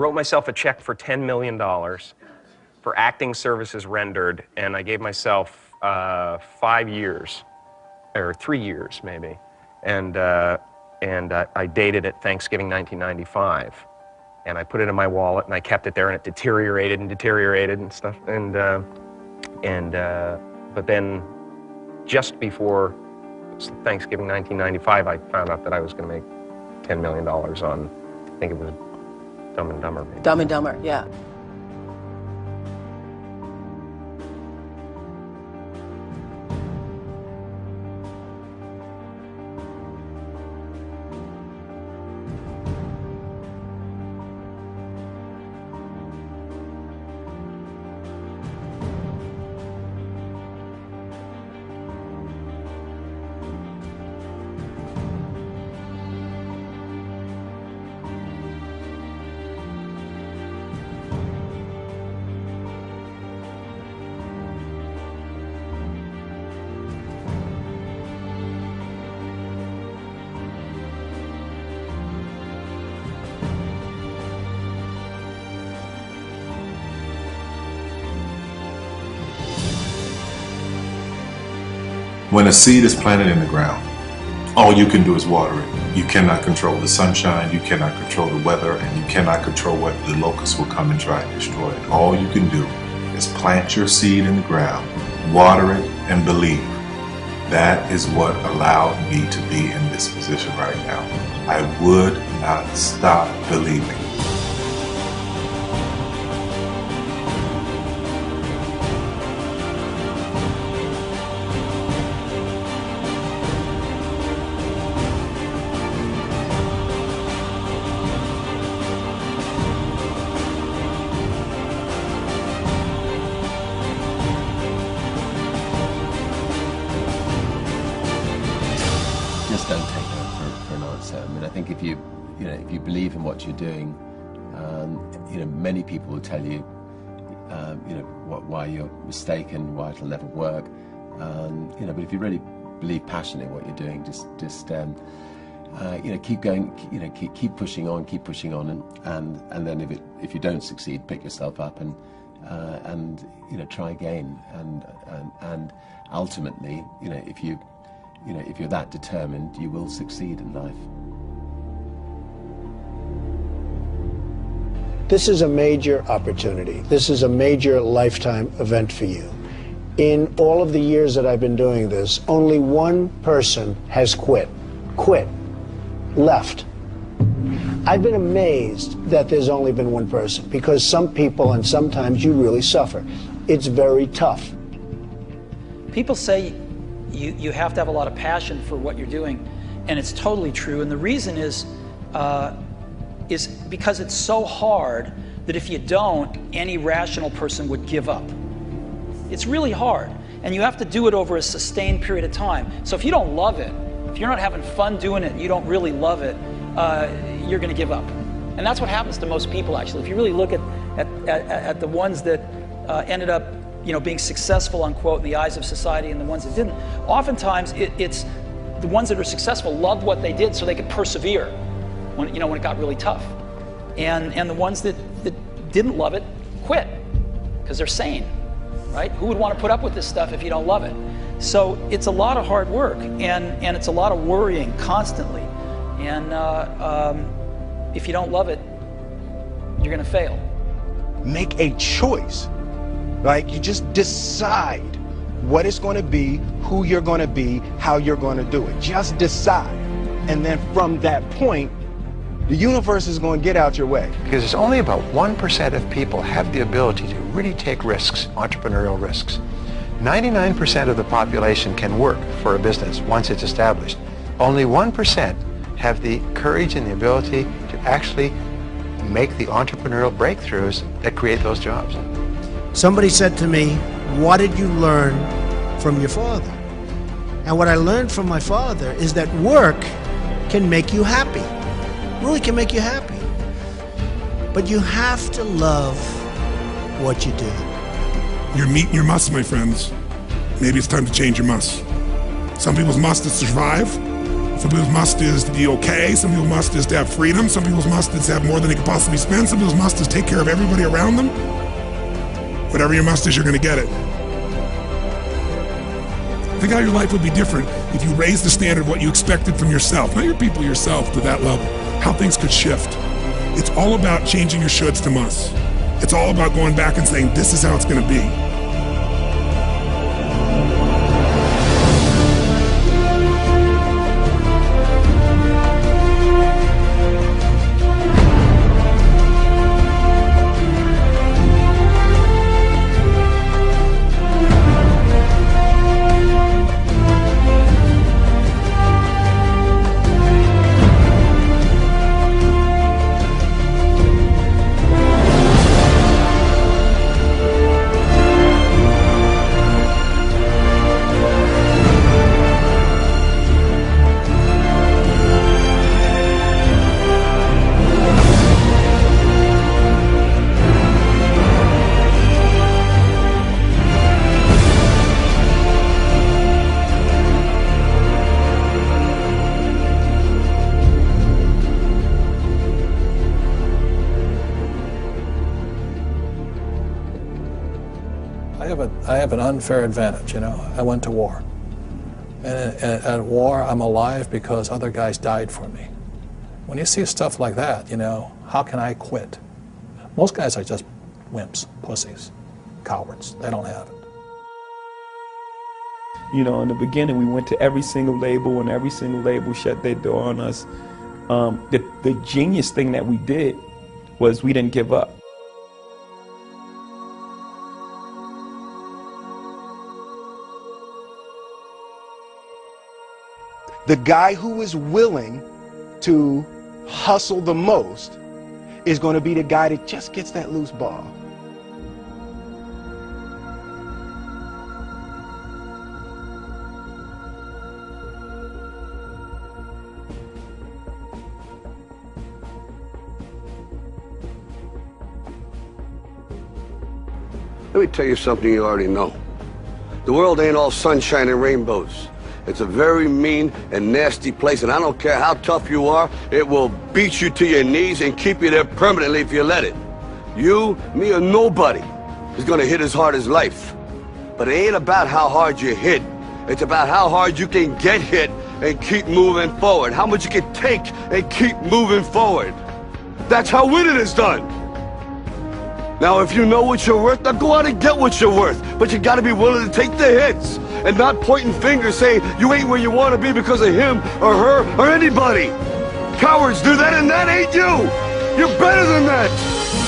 Wrote myself a check for $10 million for acting services rendered, and I gave myself 5 years, or 3 years maybe, and I dated it Thanksgiving 1995, and I put it in my wallet and I kept it there, and it deteriorated and stuff, but then just before Thanksgiving 1995, I found out that I was going to make $10 million on, I think it was Dumb and Dumber. Maybe. Dumb and Dumber, yeah. When a seed is planted in the ground, all you can do is water it. You cannot control the sunshine, you cannot control the weather, and you cannot control whether the locusts will come and try and destroy it. All you can do is plant your seed in the ground, water it, and believe. That is what allowed me to be in this position right now. I would not stop believing. Just don't take no for an answer. I mean, I think if you believe in what you're doing, many people will tell you, why you're mistaken, why it'll never work. But if you really believe passionately in what you're doing, just keep going, keep pushing on, and then if you don't succeed, pick yourself up and try again, and ultimately, if you're that determined, you will succeed in life. This is a major opportunity. This is a major lifetime event for you. In all of the years that I've been doing this, only one person has quit, left. I've been amazed that there's only been one person, because some people, and sometimes you really suffer. It's very tough. People say you have to have a lot of passion for what you're doing, and it's totally true. And the reason is because it's so hard that if you don't, any rational person would give up. It's really hard, and you have to do it over a sustained period of time. So if you don't love it, if you're not having fun doing it, and you don't really love it, you're going to give up. And that's what happens to most people, actually. If you really look at the ones that ended up being successful, unquote, in the eyes of society, and the ones that didn't, oftentimes it's the ones that are successful loved what they did so they could persevere when it got really tough. And the ones that didn't love it quit because they're sane, right? Who would want to put up with this stuff if you don't love it? So it's a lot of hard work, and it's a lot of worrying constantly. And if you don't love it, you're going to fail. Make a choice. Like, you just decide what it's going to be, who you're going to be, how you're going to do it. Just decide. And then from that point, the universe is going to get out your way. Because it's only about 1% of people have the ability to really take risks, entrepreneurial risks. 99% of the population can work for a business once it's established. Only 1% have the courage and the ability to actually make the entrepreneurial breakthroughs that create those jobs. Somebody said to me, what did you learn from your father? And what I learned from my father is that work can make you happy. Really can make you happy. But you have to love what you do. You're meeting your must, my friends. Maybe it's time to change your must. Some people's must is to survive. Some people's must is to be okay. Some people's must is to have freedom. Some people's must is to have more than they could possibly spend. Some people's must is take care of everybody around them. Whatever your must is, you're going to get it. Think how your life would be different if you raised the standard of what you expected from yourself, not your people, yourself, to that level. How things could shift. It's all about changing your shoulds to musts. It's all about going back and saying, this is how it's going to be. I have an unfair advantage, you know. I went to war. And at war, I'm alive because other guys died for me. When you see stuff like that, you know, how can I quit? Most guys are just wimps, pussies, cowards. They don't have it. You know, in the beginning, we went to every single label, and every single label shut their door on us. The genius thing that we did was we didn't give up. The guy who is willing to hustle the most is going to be the guy that just gets that loose ball. Let me tell you something you already know. The world ain't all sunshine and rainbows. It's a very mean and nasty place, and I don't care how tough you are, it will beat you to your knees and keep you there permanently if you let it. You, me, or nobody is gonna hit as hard as life. But it ain't about how hard you hit. It's about how hard you can get hit and keep moving forward. How much you can take and keep moving forward. That's how winning is done. Now, if you know what you're worth, now go out and get what you're worth. But you gotta be willing to take the hits and not pointing fingers saying you ain't where you want to be because of him or her or anybody. Cowards do that, and that ain't you. You're better than that.